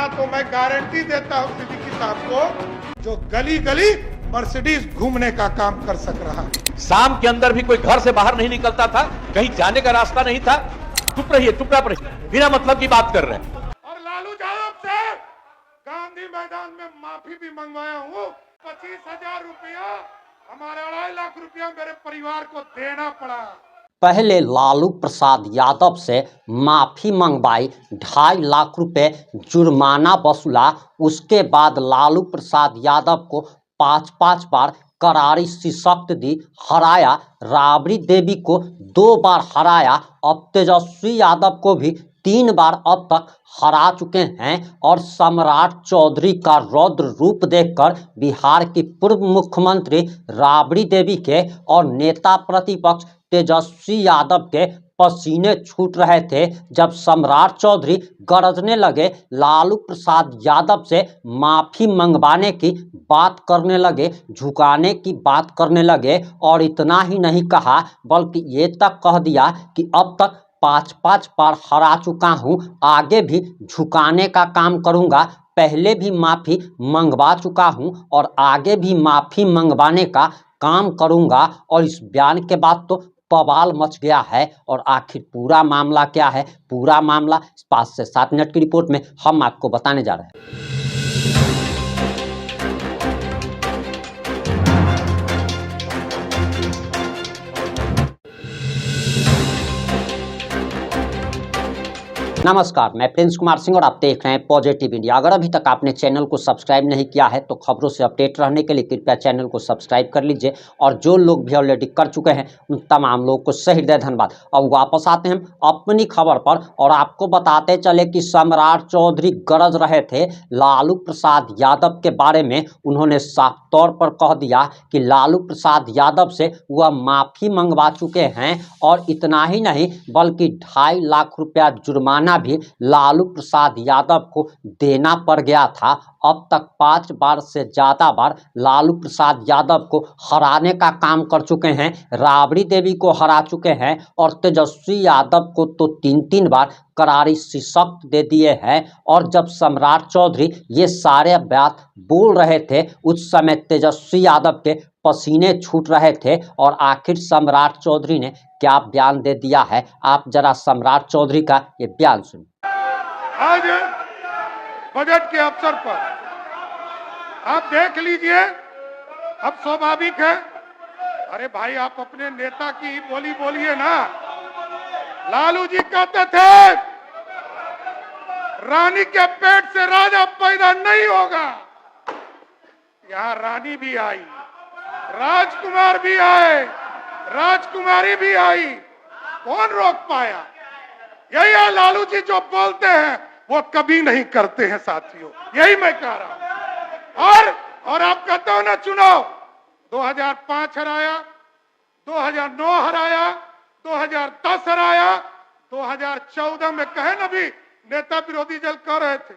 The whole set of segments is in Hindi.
ना तो मैं गारंटी देता हूं सिद्दीकी साहब को, जो गली गली मर्सिडीज घूमने का काम कर सक रहा है। शाम के अंदर भी कोई घर से बाहर नहीं निकलता था, कहीं जाने का रास्ता नहीं था। चुप रहिए, चुपचाप रहिए, बिना मतलब की बात कर रहे हैं। और लालू यादव से गांधी मैदान में माफी भी मंगवाया हूँ। 25,000 रुपया, हमारे 2.5 लाख रुपया मेरे परिवार को देना पड़ा। पहले लालू प्रसाद यादव से माफी मंगवाई, 2.5 लाख रुपए जुर्माना वसूला। उसके बाद लालू प्रसाद यादव को 5 बार करारी शिकस्त दी, हराया। राबड़ी देवी को 2 बार हराया। अब तेजस्वी यादव को भी 3 बार अब तक हरा चुके हैं। और सम्राट चौधरी का रौद्र रूप देखकर बिहार की पूर्व मुख्यमंत्री राबड़ी देवी के और नेता प्रतिपक्ष तेजस्वी यादव के पसीने छूट रहे थे, जब सम्राट चौधरी गरजने लगे, लालू प्रसाद यादव से माफी मंगवाने की बात करने लगे, झुकाने की बात करने लगे। और इतना ही नहीं कहा, बल्कि ये तक कह दिया कि अब तक 5 बार हरा चुका हूं, आगे भी झुकाने का काम करूंगा। पहले भी माफी मंगवा चुका हूं और आगे भी माफी मंगवाने का काम करूंगा। और इस बयान के बाद तो बवाल मच गया है। और आखिर पूरा मामला क्या है, पूरा मामला 5 से 7 मिनट की रिपोर्ट में हम आपको बताने जा रहे हैं। नमस्कार, मैं प्रिंस कुमार सिंह और आप देख रहे हैं पॉजिटिव इंडिया। अगर अभी तक आपने चैनल को सब्सक्राइब नहीं किया है तो खबरों से अपडेट रहने के लिए कृपया चैनल को सब्सक्राइब कर लीजिए। और जो लोग भी ऑलरेडी कर चुके हैं उन तमाम लोगों को सही हृदय धन्यवाद। अब वापस आते हैं अपनी खबर पर और आपको बताते चले कि सम्राट चौधरी गरज रहे थे लालू प्रसाद यादव के बारे में। उन्होंने साफ तौर पर कह दिया कि लालू प्रसाद यादव से वह माफी मंगवा चुके हैं। और इतना ही नहीं बल्कि 2.5 लाख रुपया जुर्माना भी लालू प्रसाद यादव को देना पड़ गया था। अब तक 5 बार से ज्यादा बार लालू प्रसाद यादव को हराने का काम कर चुके हैं, राबड़ी देवी को हरा चुके हैं और तेजस्वी यादव को तो 3 बार करारी शिकस्त दे दिए हैं। और जब सम्राट चौधरी ये सारे बात बोल रहे थे उस समय तेजस्वी यादव के पसीने छूट रहे थे। और आखिर सम्राट चौधरी ने क्या बयान दे दिया है, आप जरा सम्राट चौधरी का ये बयान सुनिए। आज बजट के अवसर पर आप देख लीजिए, अब स्वाभाविक है, अरे भाई आप अपने नेता की बोली बोलिए ना। लालू जी कहते थे रानी के पेट से राजा पैदा नहीं होगा। यहां रानी भी आई, राजकुमार भी आए, राजकुमारी भी आई, कौन रोक पाया? यही है लालू जी, जो बोलते हैं वो कभी नहीं करते हैं साथियों, यही मैं कह रहा हूं। और आप कहते हो ना चुनाव 2005 हराया, 2009 हराया, 2010 हराया, 2014 में कहे ना भी नेता विरोधी दल कह रहे थे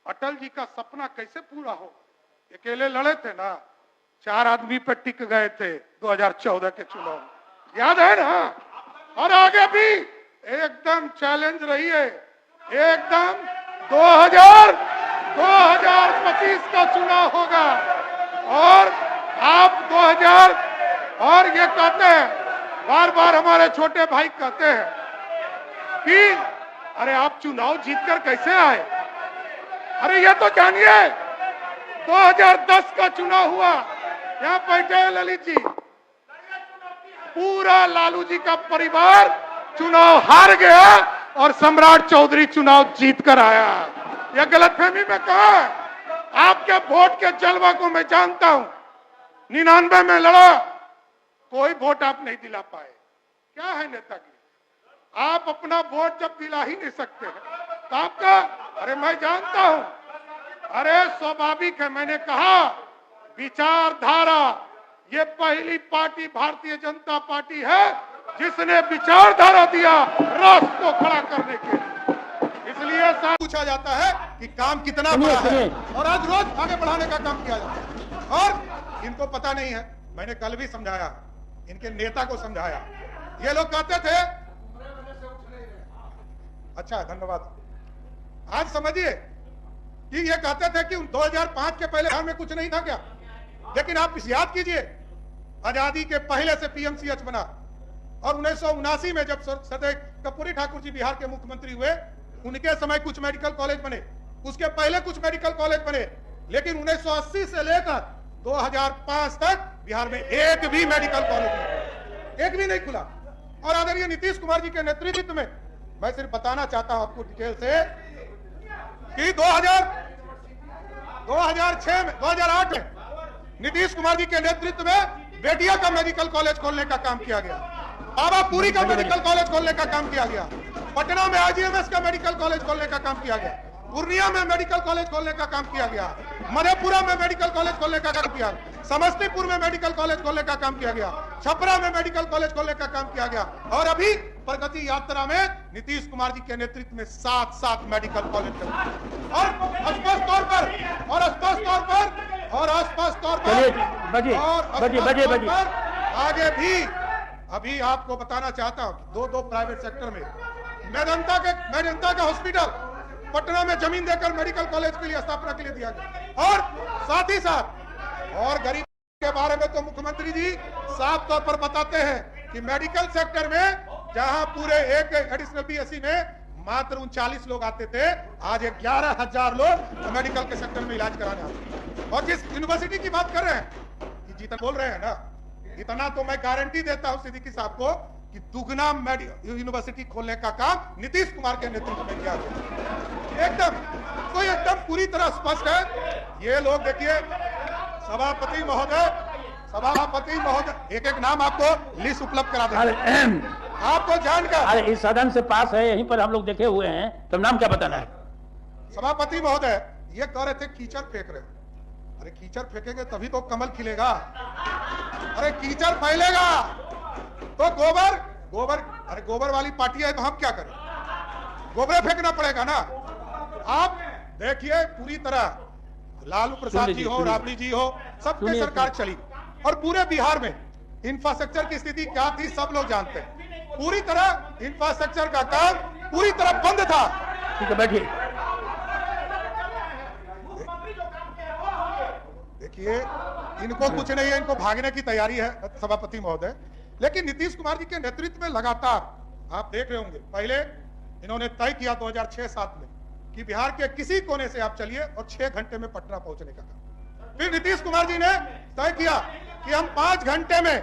अटल जी का सपना कैसे पूरा हो, अकेले लड़े थे ना, 4 आदमी पे टिक गए थे 2014 के चुनाव, याद है ना। और आगे भी एकदम चैलेंज रही है, एकदम 2025 का चुनाव होगा। और आप 2000 और ये कहते हैं, बार बार हमारे छोटे भाई कहते हैं कि अरे आप चुनाव जीतकर कैसे आए। अरे ये तो जानिए 2010 का चुनाव हुआ, यहाँ बैठे हैं ललित जी, पूरा लालू जी का परिवार चुनाव हार गया और सम्राट चौधरी चुनाव जीत कर आया। यह गलतफहमी में कहा, आपके वोट के जलवा को मैं जानता हूं। 99 में लड़ा, कोई वोट आप नहीं दिला पाए। क्या है नेतागिरी? आप अपना वोट जब दिला ही नहीं सकते हैं तो आपका, अरे मैं जानता हूं, अरे स्वाभाविक है, मैंने कहा विचारधारा, ये पहली पार्टी भारतीय जनता पार्टी है जिसने विचारधारा दिया राष्ट्र को खड़ा करने के लिए। इसलिए पूछा जाता है कि काम कितना बड़ा है और आज रोज आगे बढ़ाने का काम किया जाता है। और इनको पता नहीं है, मैंने कल भी समझाया, इनके नेता को समझाया। ये लोग कहते थे, अच्छा धन्यवाद, आज समझिए कि ये कहते थे कि 2005 के पहले बिहार में कुछ नहीं था क्या? लेकिन आप इस याद कीजिए, आजादी के पहले से पीएमसीएच बना और 1979 में जब सरदार कर्पूरी ठाकुर जी बिहार के मुख्यमंत्री हुए, उनके समय कुछ मेडिकल कॉलेज बने, उसके पहले कुछ मेडिकल कॉलेज बने, लेकिन 1980 से लेकर 2005 तक बिहार में एक भी मेडिकल कॉलेज एक भी नहीं खुला। और आदरणीय नीतीश कुमार जी के नेतृत्व में, मैं सिर्फ बताना चाहता हूं आपको डिटेल से कि 2008 में नीतीश कुमार जी के नेतृत्व में बेटिया का मेडिकल कॉलेज खोलने का काम किया गया, बाबापुरी का मेडिकल कॉलेज खोलने का काम किया गया, पटना में आईजीएमएस का मेडिकल कॉलेज खोलने का काम किया गया, पूर्णिया में मेडिकल कॉलेज खोलने का काम किया गया, मधेपुरा में मेडिकल कॉलेज खोलने का काम किया, समस्तीपुर में मेडिकल कॉलेज खोलने का काम किया गया, छपरा में मेडिकल कॉलेज खोलने का काम किया गया, और अभी प्रगति यात्रा में नीतीश कुमार जी के नेतृत्व में 7 मेडिकल कॉलेज और स्पष्ट तौर पर आगे भी अभी आपको बताना चाहता हूं कि 2 प्राइवेट सेक्टर में मेदांता का हॉस्पिटल पटना में जमीन देकर मेडिकल कॉलेज के लिए स्थापना के लिए दिया गया, और साथ ही साथ और गरीब के बारे में तो मुख्यमंत्री जी साफ तौर पर बताते हैं कि मेडिकल सेक्टर में जहां पूरे एक एडिशनल बीएससी में मात्र 39 लोग आते थे, आज 11,000 लोग मेडिकल के सेक्टर में इलाज कराने आते हैं। और जिस यूनिवर्सिटी की बात कर रहे हैं कि जितना बोल रहे हैं ना, इतना तो मैं गारंटी देता हूं सिद्दीकी साहब को कि दुगना यूनिवर्सिटी खोलने का काम नीतीश कुमार के नेतृत्व में किया गया। एकदम पूरी तरह स्पष्ट है। ये लोग देखिए, सभापति महोदय एक नाम आपको लिस्ट उपलब्ध करा देंगे, आपको जानकर। अरे इस सदन से पास है, यहीं पर हम लोग देखे हुए हैं, तो नाम क्या बताना है? सभापति महोदय ये कह रहे थे कीचड़ फेंक रहे। अरे कीचड़ फेंकेंगे तभी तो कमल खिलेगा। अरे कीचड़ फैलेगा तो गोबर वाली पार्टी है तो हम क्या करें? गोबरे फेंकना पड़ेगा ना। आप देखिए, पूरी तरह लालू प्रसाद जी हो, राबड़ी जी हो, सबके सरकार चली, और पूरे बिहार में इंफ्रास्ट्रक्चर की स्थिति क्या थी सब लोग जानते हैं। पूरी तरह इंफ्रास्ट्रक्चर का काम पूरी तरह बंद था। ठीक है, बैठिए। देखिए, इनको कुछ नहीं है, इनको भागने की तैयारी है सभापति महोदय। लेकिन नीतीश कुमार जी के नेतृत्व में लगातार आप देख रहे होंगे, पहले इन्होंने तय किया 2006-07 में कि बिहार के किसी कोने से आप चलिए और 6 घंटे में पटना पहुंचने का काम। फिर नीतीश कुमार जी ने तय किया कि हम 5 घंटे में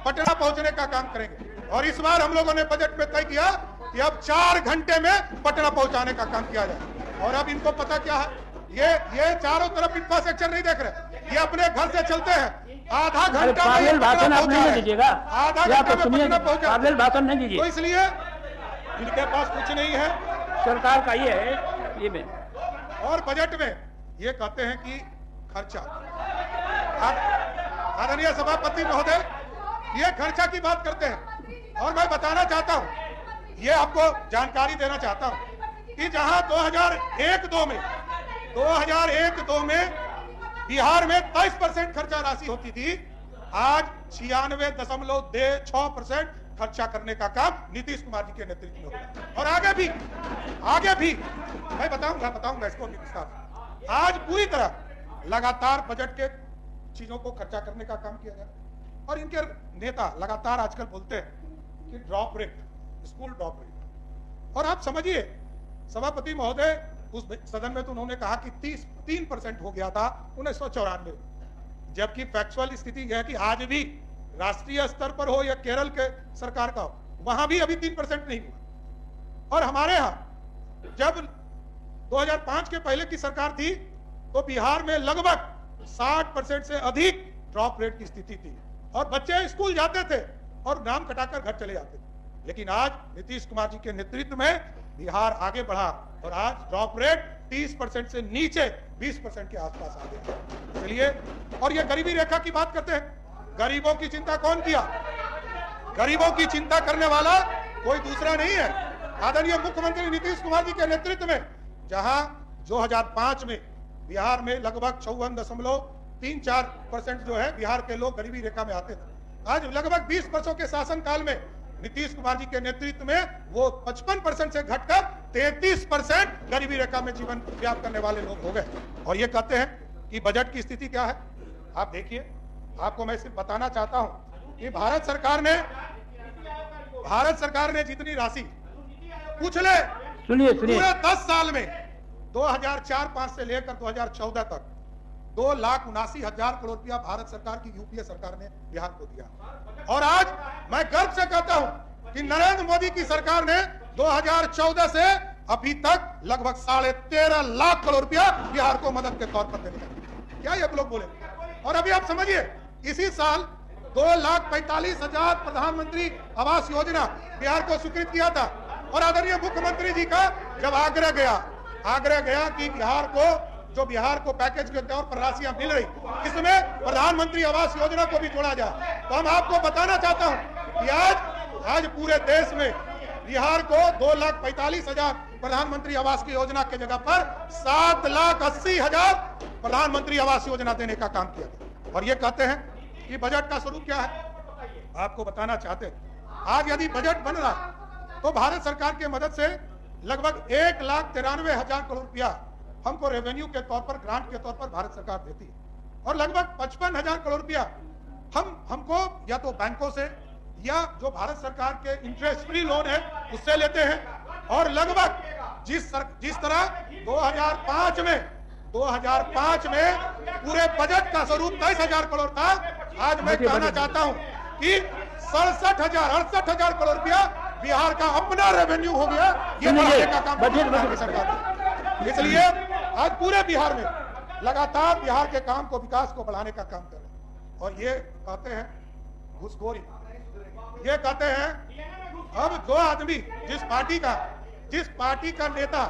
पटना पहुंचने का काम करेंगे, और इस बार हम लोगों ने बजट में तय किया कि अब 4 घंटे में पटना पहुंचाने का काम किया जाए। और अब इनको पता क्या है, ये चारों तरफ इंफ्रास्ट्रक्चर नहीं देख रहे, ये अपने घर से चलते हैं, आधा घंटा पागल भाषण आप नहीं दीजिएगा, आधा घंटा में पटना पहुंचा। पागल भाषण नहीं दीजिए, तो इसलिए इनके पास कुछ नहीं है। सरकार का ये है ये में। और बजट में ये कहते हैं कि खर्चा, आदरणीय सभापति महोदय ये खर्चा की बात करते हैं। और मैं बताना चाहता हूं, ये आपको जानकारी देना चाहता हूं कि जहां 2001-02 में बिहार में 23% खर्चा राशि होती थी, आज 96.6% खर्चा करने का काम नीतीश कुमार जी के नेतृत्व में होगा। और आगे भी मैं बताऊंगा इसको भी विस्तार। आज पूरी तरह लगातार बजट के चीजों को खर्चा करने का काम किया गया। और इनके नेता लगातार आजकल बोलते हैं कि drop rate, school drop rate. और आप समझिए सभापति महोदय, उस सदन में तो उन्होंने कहा कि 3% हो गया था 1994 में, जबकि फैक्चुअल स्थिति यह है कि आज भी राष्ट्रीय स्तर पर हो या केरल के सरकार का हो, वहां भी अभी 3% नहीं हुआ। और हमारे यहां जब 2005 के पहले की सरकार थी तो बिहार में लगभग 60% से अधिक ड्रॉप रेट की स्थिति थी, और बच्चे स्कूल जाते थे और नाम कटाकर घर चले जाते थे। लेकिन आज नीतीश कुमार जी के नेतृत्व में बिहार आगे बढ़ा और आज ड्रॉप रेट 30% से नीचे 20% के आसपास आ गया। चलिए, और ये गरीबी रेखा की बात करते हैं। गरीबों की चिंता कौन किया? गरीबों की चिंता करने वाला कोई दूसरा नहीं है, आदरणीय मुख्यमंत्री नीतीश कुमार जी के नेतृत्व में। जहां 2005 में बिहार में लगभग 54.34% जो है बिहार के लोग गरीबी रेखा में आते थे, आज लगभग 20 वर्षों के शासन काल में नीतीश कुमार जी के नेतृत्व में वो 55% से घटकर 33% गरीबी रेखा में जीवन व्याप्त करने वाले लोग हो गए। और ये कहते हैं कि बजट की स्थिति क्या है। आप देखिए, आपको मैं सिर्फ बताना चाहता हूं कि भारत सरकार ने जितनी राशि पिछले सुनिए पूरे 10 साल में 2004-5 से लेकर 2014 तक 2,79,000 करोड़ रुपया भारत सरकार की यूपीए सरकार ने बिहार को दिया। और आज मैं गर्व से कहता हूं कि नरेंद्र मोदी की सरकार ने 2014 से अभी तक लगभग 13.5 लाख करोड़ रुपया बिहार को मदद के तौर पर देने का। क्या ये लोग बोले। और अभी आप समझिए, इसी साल 2,45,000 प्रधानमंत्री आवास योजना बिहार को स्वीकृत किया था। और आदरणीय मुख्यमंत्री जी का जब आग्रह गया कि बिहार को पैकेज के तौर पर राशियां मिल रही, इसमें प्रधानमंत्री आवास योजना को भी जोड़ा जाए। तो हम आपको बताना चाहता हूं कि आज पूरे देश में बिहार को 2,45,000 प्रधानमंत्री आवास की योजना के जगह पर 7,80,000 प्रधानमंत्री आवास योजना देने का काम किया। और ये कहते हैं कि बजट का स्वरूप क्या है। आपको बताना चाहते हैं, आज यदि बजट बन रहा तो भारत सरकार की मदद से लगभग 1,93,000 करोड़ रुपया हमको रेवेन्यू के तौर पर, ग्रांट के तौर पर भारत सरकार देती है। और लगभग 55,000 करोड़ रुपया हमको या तो बैंकों से या जो भारत सरकार के इंटरेस्ट फ्री लोन है उससे लेते हैं। और लगभग जिस तरह 2005 में पूरे बजट का स्वरूप 23,000 करोड़ था, आज मैं कहना चाहता हूं कि 68,000 करोड़ रुपया बिहार का अपना रेवेन्यू हो गया। ये बढ़ाने का काम सरकार। इसलिए आज पूरे बिहार में लगातार बिहार के काम को, विकास को बढ़ाने का काम कर रहे हैं। और ये कहते हैं घूसखोरी, ये कहते हैं अब जो आदमी जिस पार्टी का नेता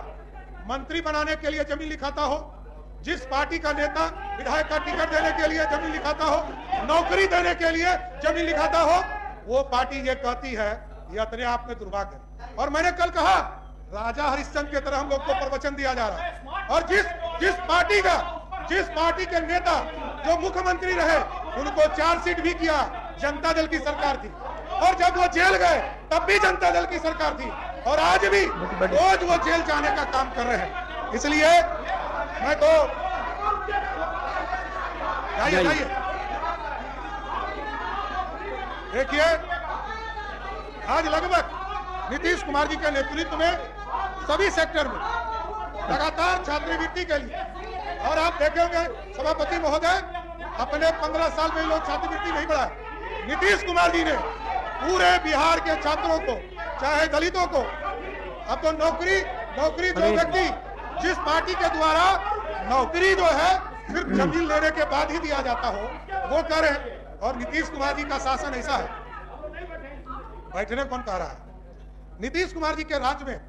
मंत्री बनाने के लिए जमीन लिखाता हो, जिस पार्टी का नेता विधायक का टिकट देने के लिए जमीन लिखाता हो, नौकरी देने के लिए जमीन लिखाता हो, वो पार्टी ये कहती है ये अपने आप में दुर्भाग्य है। और मैंने कल कहा, राजा हरिश्चंद्र की तरह हम लोग को प्रवचन दिया जा रहा है। और जिस पार्टी के नेता जो मुख्यमंत्री रहे उनको चार्जशीट भी किया, जनता दल की सरकार थी। और जब वो जेल गए तब भी जनता दल की सरकार थी। और आज भी रोज वो जेल जाने का काम कर रहे हैं। इसलिए मैं तो जाइए देखिए, आज लगभग नीतीश कुमार जी के नेतृत्व में सभी सेक्टर में लगातार छात्रवृत्ति के लिए, और आप देखेंगे सभापति महोदय, अपने 15 साल में लोग छात्रवृत्ति नहीं बढ़ाए। नीतीश कुमार जी ने पूरे बिहार के छात्रों को, चाहे दलितों को, अब तो नौकरी जो व्यक्ति जिस पार्टी के द्वारा नौकरी जो है सिर्फ जमीन लेने के बाद ही दिया जाता हो, वो करे। और नीतीश कुमार जी का शासन ऐसा है, बैठने कौन कह रहा है। नीतीश कुमार जी के राज्य में,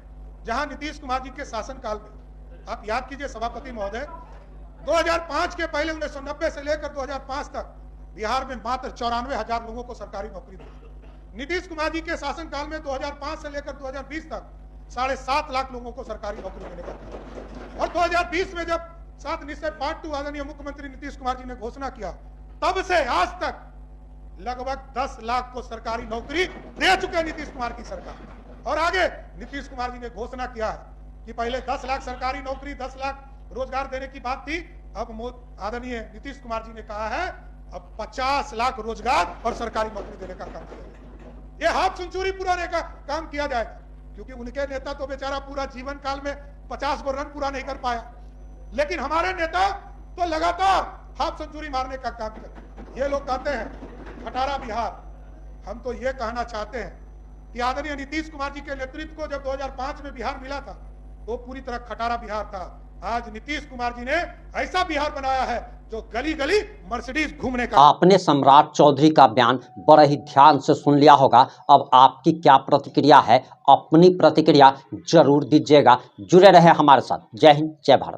जहां नीतीश कुमार जी के शासन काल में, आप याद कीजिए सभापति महोदय, 2005 के पहले 1990 से लेकर 2005 तक बिहार में मात्र 94,000 लोगों को सरकारी नौकरी दी। नीतीश कुमार जी के शासन काल में 2005 से लेकर 2020 तक 7.5 लाख लोगों को सरकारी नौकरी देने का। और 2020 में जब 7 निश्चय पार्ट 2 आदरणीय मुख्यमंत्री नीतीश कुमार जी ने घोषणा किया, तब से आज तक लगभग 10 लाख को सरकारी नौकरी दे चुके नीतीश कुमार की सरकार। और आगे नीतीश कुमार जी ने घोषणा किया है कि पहले 10 लाख सरकारी नौकरी, 10 लाख रोजगार देने की बात थी। अब आदरणीय नीतीश कुमार जी ने कहा है अब 50 लाख रोजगार और सरकारी नौकरी देने का काम किया जाएगा। ये हाफ सेंचुरी पूरा का काम किया जाएगा, क्योंकि उनके नेता तो बेचारा पूरा जीवन काल में 50 गो रन पूरा नहीं कर पाया, लेकिन हमारे नेता तो लगातार हाफ सेंचुरी मारने का काम कर। ये लोग कहते हैं खटारा बिहार। हम तो ये कहना चाहते हैं कि आदरणीय नीतीश कुमार जी के नेतृत्व को जब 2005 में बिहार मिला था तो पूरी तरह खटारा बिहार था। आज नीतीश कुमार जी ने ऐसा बिहार बनाया है जो गली गली मर्सिडीज घूमने का। आपने सम्राट चौधरी का बयान बड़े ही ध्यान से सुन लिया होगा। अब आपकी क्या प्रतिक्रिया है, अपनी प्रतिक्रिया जरूर दीजिएगा। जुड़े रहे हमारे साथ। जय हिंद, जय भारत।